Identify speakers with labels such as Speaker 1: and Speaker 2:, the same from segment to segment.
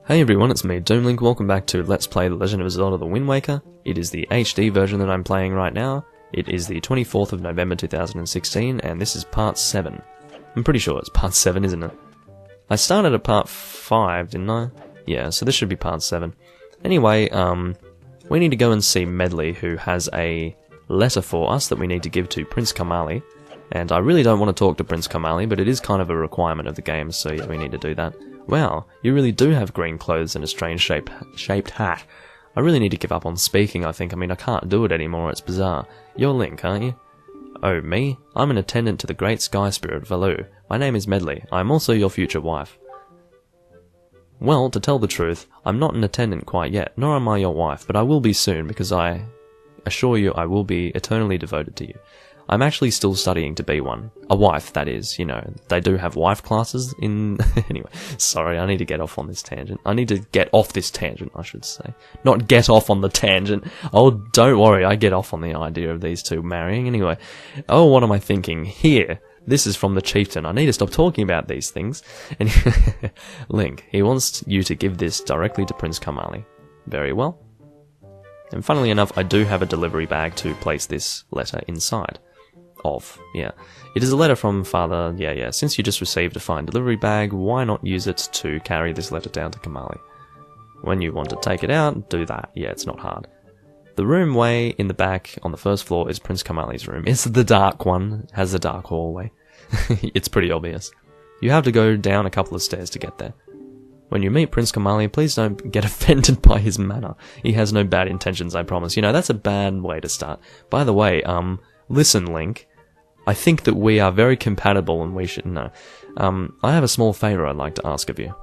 Speaker 1: Hey everyone, it's me, Doomlink. Welcome back to Let's Play The Legend of Zelda: The Wind Waker. It is the HD version that I'm playing right now. It is the 24th of November 2016, and this is part 7. I'm pretty sure it's part 7, isn't it? I started at part 5, didn't I? Yeah, so this should be part 7. Anyway, we need to go and see Medli, who has a letter for us that we need to give to Prince Komali. And I really don't want to talk to Prince Komali, but it is kind of a requirement of the game, so yeah, we need to do that. Wow, you really do have green clothes and a strange shaped hat. I really need to give up on speaking, I think. I mean, I can't do it anymore, it's bizarre. You're Link, aren't you? Oh, me? I'm an attendant to the great sky spirit, Valoo. My name is Medli. I'm also your future wife. Well, to tell the truth, I'm not an attendant quite yet, nor am I your wife, but I will be soon, because I assure you I will be eternally devoted to you. I'm actually still studying to be one. A wife, that is, you know. They do have wife classes in... Anyway, sorry, I need to get off on this tangent. I need to get off this tangent, I should say. Not get off on the tangent. Oh, don't worry, I get off on the idea of these two marrying. Anyway, oh, what am I thinking? Here, this is from the chieftain. I need to stop talking about these things. And Link, he wants you to give this directly to Prince Komali. Very well. And funnily enough, I do have a delivery bag to place this letter inside. Yeah. It is a letter from Father, yeah. Since you just received a fine delivery bag, why not use it to carry this letter down to Komali? When you want to take it out, do that. Yeah, it's not hard. The room way in the back on the first floor is Prince Komali's room. It's the dark one, has a dark hallway. It's pretty obvious. You have to go down a couple of stairs to get there. When you meet Prince Komali, please don't get offended by his manner. He has no bad intentions, I promise. You know, that's a bad way to start. By the way, listen, Link. I think that we are very compatible and we should know. I have a small favour I'd like to ask of you.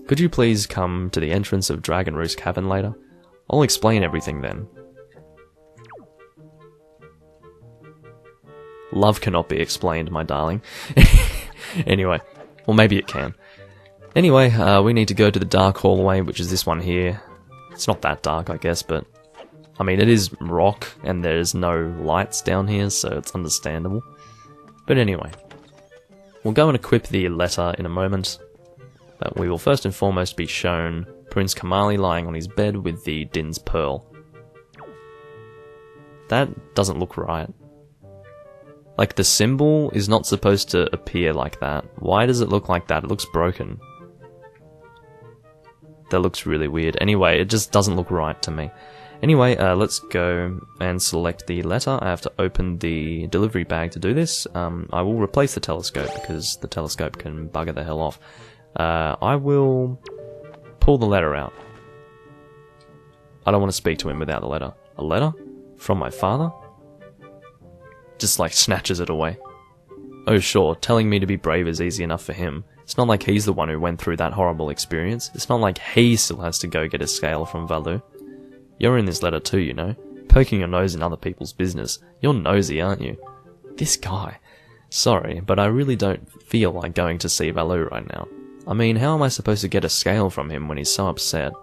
Speaker 1: Could you please come to the entrance of Dragonroost Cavern later? I'll explain everything then. Love cannot be explained, my darling. Anyway, or maybe it can. Anyway, we need to go to the dark hallway, which is this one here. It's not that dark, I guess, but... I mean, it is rock, and there's no lights down here, so it's understandable. But anyway, we'll go and equip the letter in a moment, but we will first and foremost be shown Prince Komali lying on his bed with the Din's Pearl. That doesn't look right. Like, the symbol is not supposed to appear like that. Why does it look like that? It looks broken. That looks really weird. Anyway, it just doesn't look right to me. Anyway, let's go and select the letter. I have to open the delivery bag to do this. I will replace the telescope because the telescope can bugger the hell off. I will pull the letter out. I don't want to speak to him without the letter. A letter? From my father? Just like snatches it away. Oh sure, telling me to be brave is easy enough for him. It's not like he's the one who went through that horrible experience. It's not like he still has to go get a scale from Valoo. You're in this letter too, you know. Poking your nose in other people's business. You're nosy, aren't you? This guy. Sorry, but I really don't feel like going to see Valoo right now. I mean, how am I supposed to get a scale from him when he's so upset?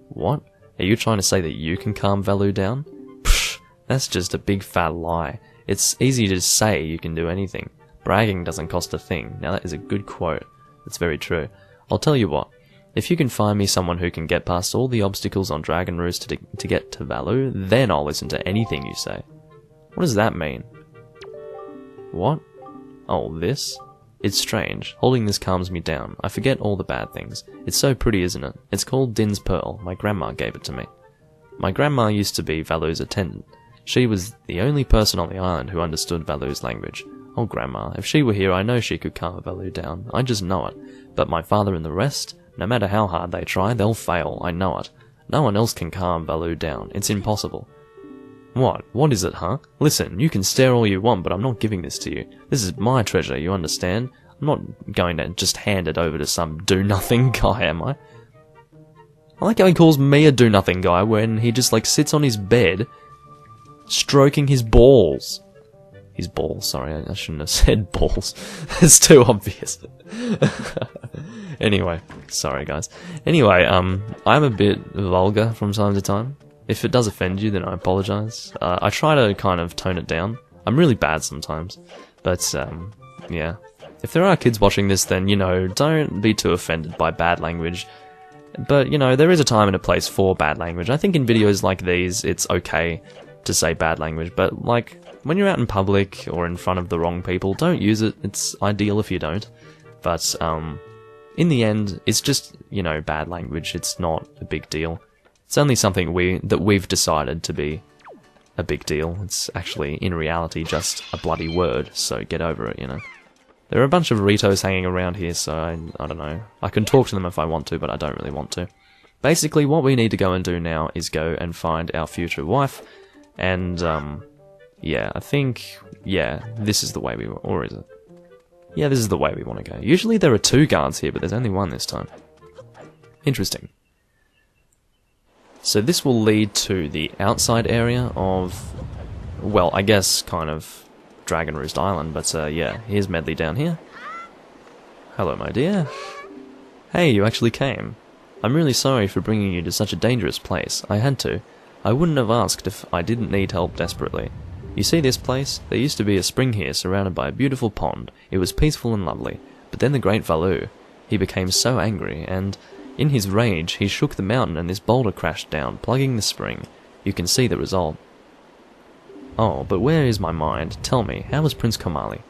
Speaker 1: What? Are you trying to say that you can calm Valoo down? Psh, that's just a big fat lie. It's easy to say you can do anything. Bragging doesn't cost a thing. Now that is a good quote. It's very true. I'll tell you what. If you can find me someone who can get past all the obstacles on Dragonroost to get to Valoo, then I'll listen to anything you say. What does that mean? What? Oh, this? It's strange. Holding this calms me down. I forget all the bad things. It's so pretty, isn't it? It's called Din's Pearl. My grandma gave it to me. My grandma used to be Valoo's attendant. She was the only person on the island who understood Valoo's language. Oh, Grandma, if she were here, I know she could calm Valoo down. I just know it. But my father and the rest... No matter how hard they try, they'll fail, I know it. No one else can calm Valoo down. It's impossible. What? What is it, huh? Listen, you can stare all you want, but I'm not giving this to you. This is my treasure, you understand? I'm not going to just hand it over to some do-nothing guy, am I? I like how he calls me a do-nothing guy when he just, like, sits on his bed, stroking his balls. His balls, sorry, I shouldn't have said balls. It's too obvious. Anyway, sorry guys. Anyway, I'm a bit vulgar from time to time. If it does offend you, then I apologise. I try to kind of tone it down. I'm really bad sometimes. But, yeah. If there are kids watching this, then, you know, don't be too offended by bad language. But, you know, there is a time and a place for bad language. I think in videos like these, it's okay to say bad language, but, like, when you're out in public or in front of the wrong people, don't use it. It's ideal if you don't. But, in the end, it's just, you know, bad language. It's not a big deal. It's only something we've decided to be a big deal. It's actually, in reality, just a bloody word, so get over it, you know. There are a bunch of Ritos hanging around here, so I don't know. I can talk to them if I want to, but I don't really want to. Basically, what we need to go and do now is go and find our future wife, and, yeah, I think, yeah, this is the way we want, or is it? Yeah, this is the way we want to go. Usually there are 2 guards here, but there's only 1 this time. Interesting. So this will lead to the outside area of, well, I guess, kind of, Dragonroost Island, but yeah, here's Medli down here. Hello, my dear. Hey, you actually came. I'm really sorry for bringing you to such a dangerous place. I had to. I wouldn't have asked if I didn't need help desperately. You see this place? There used to be a spring here surrounded by a beautiful pond. It was peaceful and lovely. But then the great Valoo, he became so angry, and in his rage he shook the mountain and this boulder crashed down, plugging the spring. You can see the result. Oh, but where is my mind? Tell me, how was Prince Komali?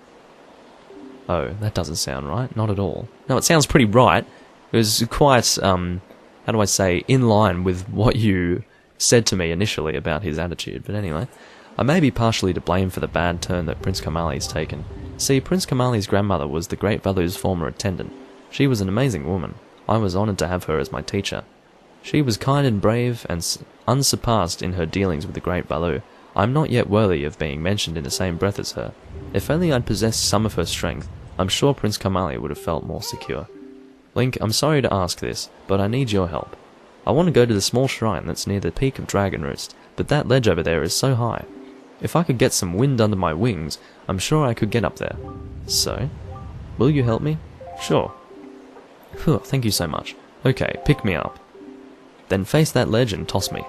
Speaker 1: Oh, that doesn't sound right. Not at all. No, it sounds pretty right. It was quite, how do I say, in line with what you said to me initially about his attitude. But anyway, I may be partially to blame for the bad turn that Prince Komali's taken. See, Prince Komali's grandmother was the great Valoo's former attendant. She was an amazing woman. I was honoured to have her as my teacher. She was kind and brave and unsurpassed in her dealings with the great Valoo. I'm not yet worthy of being mentioned in the same breath as her. If only I'd possessed some of her strength, I'm sure Prince Komali would have felt more secure. Link, I'm sorry to ask this, but I need your help. I want to go to the small shrine that's near the peak of Dragonroost, but that ledge over there is so high. If I could get some wind under my wings, I'm sure I could get up there. So, will you help me? Sure. Phew, thank you so much. Okay, pick me up. Then face that ledge and toss me.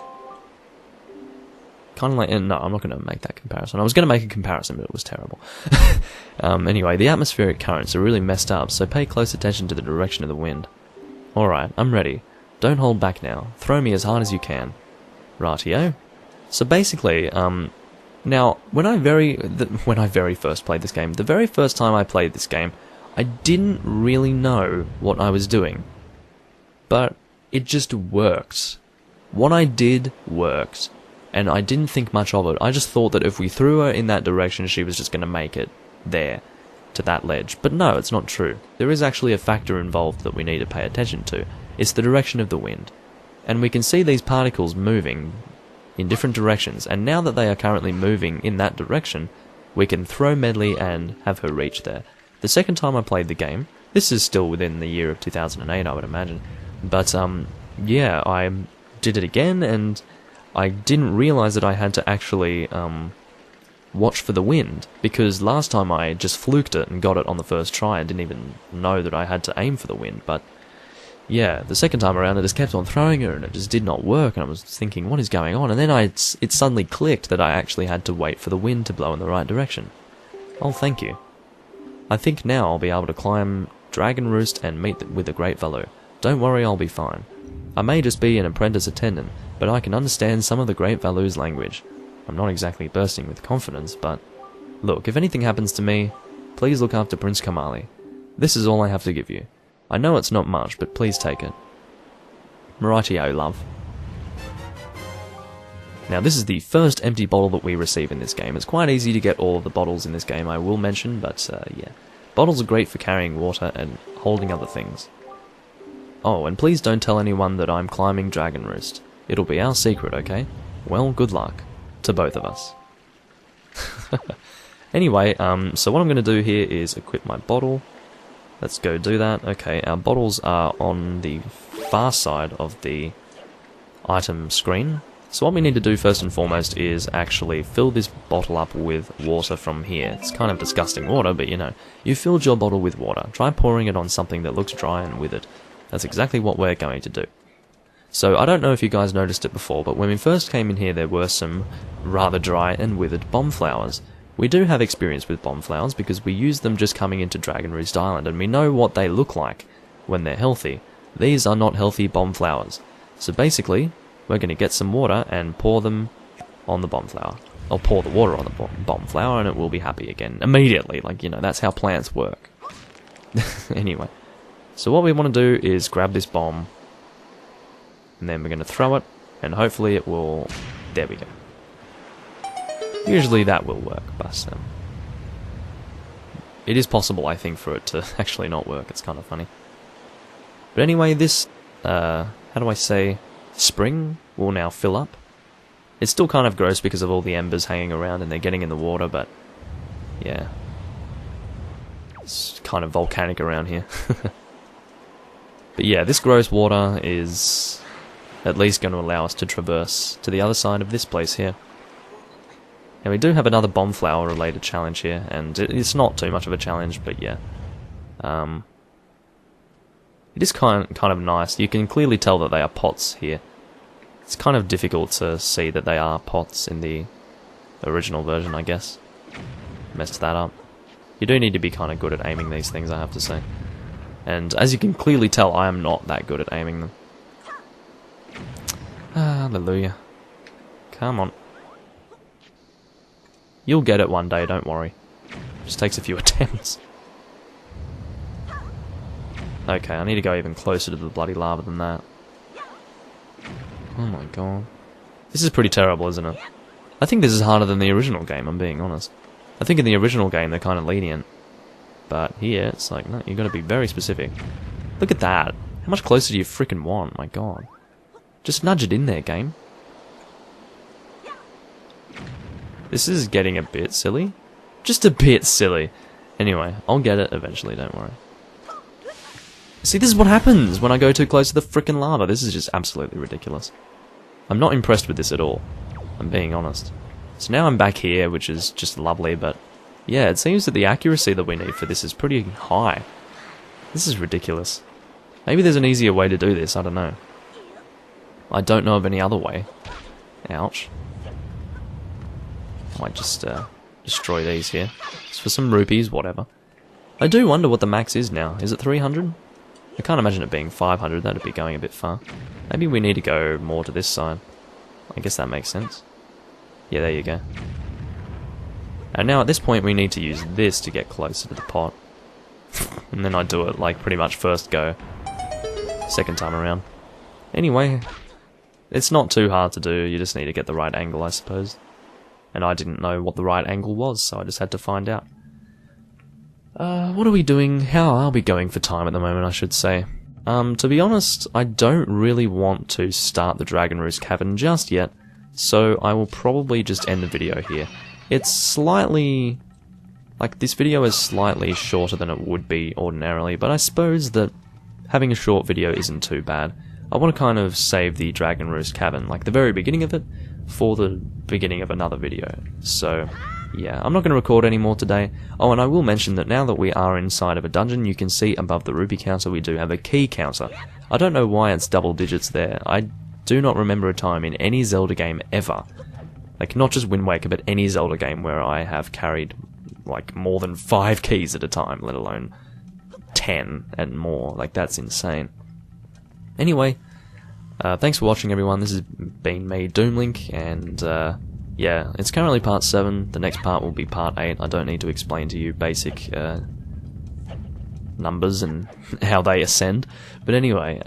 Speaker 1: Kind of like, no, I'm not going to make that comparison. I was going to make a comparison, but it was terrible. Anyway, the atmospheric currents are really messed up, so pay close attention to the direction of the wind. Alright, I'm ready. Don't hold back now. Throw me as hard as you can. Rightio. So basically, now, when I very first played this game, the very first time I played this game, I didn't really know what I was doing. But it just worked. What I did worked. And I didn't think much of it. I just thought that if we threw her in that direction, she was just going to make it there, to that ledge. But no, it's not true. There is actually a factor involved that we need to pay attention to. It's the direction of the wind. And we can see these particles moving in different directions, and now that they are currently moving in that direction, we can throw Medli and have her reach there. The second time I played the game, this is still within the year of 2008, I would imagine, but yeah, I did it again, and I didn't realise that I had to actually watch for the wind, because last time I just fluked it and got it on the first try. I didn't even know that I had to aim for the wind, but yeah, the second time around I just kept on throwing her and it just did not work, and I was thinking, what is going on? And then it suddenly clicked that I actually had to wait for the wind to blow in the right direction. Oh, thank you. I think now I'll be able to climb Dragonroost and meet with the great Valoo. Don't worry, I'll be fine. I may just be an apprentice attendant, but I can understand some of the great Valoo's language. I'm not exactly bursting with confidence, but look, if anything happens to me, please look after Prince Komali. This is all I have to give you. I know it's not much, but please take it. Rightio, love. Now this is the first empty bottle that we receive in this game. It's quite easy to get all of the bottles in this game, I will mention, but yeah. Bottles are great for carrying water and holding other things. Oh, and please don't tell anyone that I'm climbing Dragonroost. It'll be our secret, okay? Well, good luck. To both of us. Anyway, so what I'm going to do here is equip my bottle. Let's go do that. Okay, our bottles are on the far side of the item screen. So what we need to do first and foremost is actually fill this bottle up with water from here. It's kind of disgusting water, but you know, you filled your bottle with water. Try pouring it on something that looks dry and withered. That's exactly what we're going to do. So I don't know if you guys noticed it before, but when we first came in here there were some rather dry and withered bomb flowers. We do have experience with bomb flowers because we used them just coming into Dragonroost Island, and we know what they look like when they're healthy. these are not healthy bomb flowers. So basically, we're going to get some water and pour them on the bomb flower. I'll pour the water on the bomb flower and it will be happy again. Immediately, like, you know, that's how plants work. Anyway, so what we want to do is grab this bomb, and then we're going to throw it, and hopefully it will... There we go. Usually that will work, but it is possible, I think, for it to actually not work. It's kind of funny. But anyway, this, how do I say, spring will now fill up. It's still kind of gross because of all the embers hanging around and they're getting in the water, but yeah. It's kind of volcanic around here. But yeah, this gross water is at least going to allow us to traverse to the other side of this place here. Now we do have another bomb flower related challenge here, and it's not too much of a challenge, but yeah. It is kind of nice. You can clearly tell that they are pots here. It's kind of difficult to see that they are pots in the original version, I guess. Messed that up. You do need to be kind of good at aiming these things, I have to say. And as you can clearly tell, I am not that good at aiming them. Hallelujah. Come on. You'll get it one day, don't worry. Just takes a few attempts. Okay, I need to go even closer to the bloody lava than that. Oh my god. This is pretty terrible, isn't it? I think this is harder than the original game, I'm being honest. I think in the original game they're kind of lenient. But here, it's like, no, you've got to be very specific. Look at that. How much closer do you frickin' want? My god. Just nudge it in there, game. This is getting a bit silly. Just a bit silly. Anyway, I'll get it eventually, don't worry. See, this is what happens when I go too close to the frickin' lava. This is just absolutely ridiculous. I'm not impressed with this at all. I'm being honest. So now I'm back here, which is just lovely, but yeah, it seems that the accuracy that we need for this is pretty high. This is ridiculous. Maybe there's an easier way to do this, I don't know. I don't know of any other way. Ouch. I might just destroy these here. It's for some rupees, whatever. I do wonder what the max is now. Is it 300? I can't imagine it being 500, that'd be going a bit far. Maybe we need to go more to this side. I guess that makes sense. Yeah, there you go. And now at this point we need to use this to get closer to the pot. And then I do it like pretty much first go. Second time around. Anyway, it's not too hard to do, you just need to get the right angle, I suppose. And I didn't know what the right angle was, so I just had to find out. What are we doing? How are we going for time at the moment, I should say? To be honest, I don't really want to start the Dragonroost Cavern just yet, so I will probably just end the video here. It's slightly... like, this video is slightly shorter than it would be ordinarily, but I suppose that having a short video isn't too bad. I want to kind of save the Dragonroost Cavern, like the very beginning of it, for the beginning of another video. So, yeah, I'm not going to record any more today. Oh, and I will mention that now that we are inside of a dungeon, you can see above the rupee counter we do have a key counter. I don't know why it's double digits there. I do not remember a time in any Zelda game ever, like not just Wind Waker, but any Zelda game where I have carried like more than 5 keys at a time, let alone 10 and more. Like, that's insane. Anyway, thanks for watching, everyone. This has been me, Doomlink, and yeah, it's currently part 7. The next part will be part 8. I don't need to explain to you basic numbers and how they ascend. But anyway,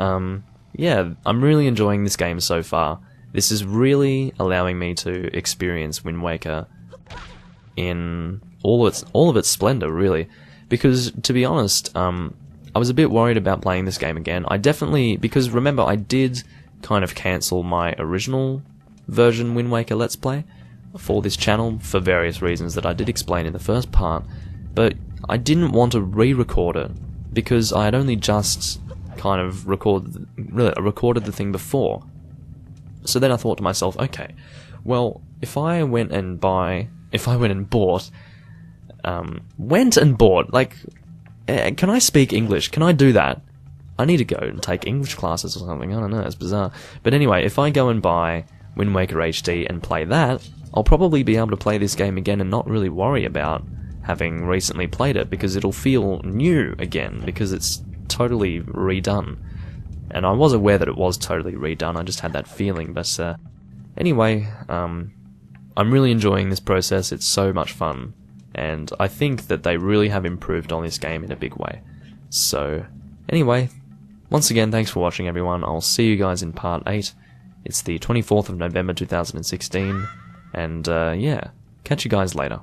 Speaker 1: yeah, I'm really enjoying this game so far. This is really allowing me to experience Wind Waker in all of its splendor, really. Because, to be honest, I was a bit worried about playing this game again. I definitely... because, remember, I did kind of cancel my original version Wind Waker Let's Play for this channel for various reasons that I did explain in the first part, but I didn't want to re-record it because I had only just kind of recorded the thing before. So then I thought to myself, okay, well, if I went and bought, like, can I speak English? Can I do that? I need to go and take English classes or something, I don't know, it's bizarre. But anyway, if I go and buy Wind Waker HD and play that, I'll probably be able to play this game again and not really worry about having recently played it, because it'll feel new again, because it's totally redone. and I was aware that it was totally redone, I just had that feeling, but anyway, I'm really enjoying this process, it's so much fun, and I think that they really have improved on this game in a big way. So, anyway, once again, thanks for watching everyone, I'll see you guys in part 8, it's the 24th of November 2016, and yeah, catch you guys later.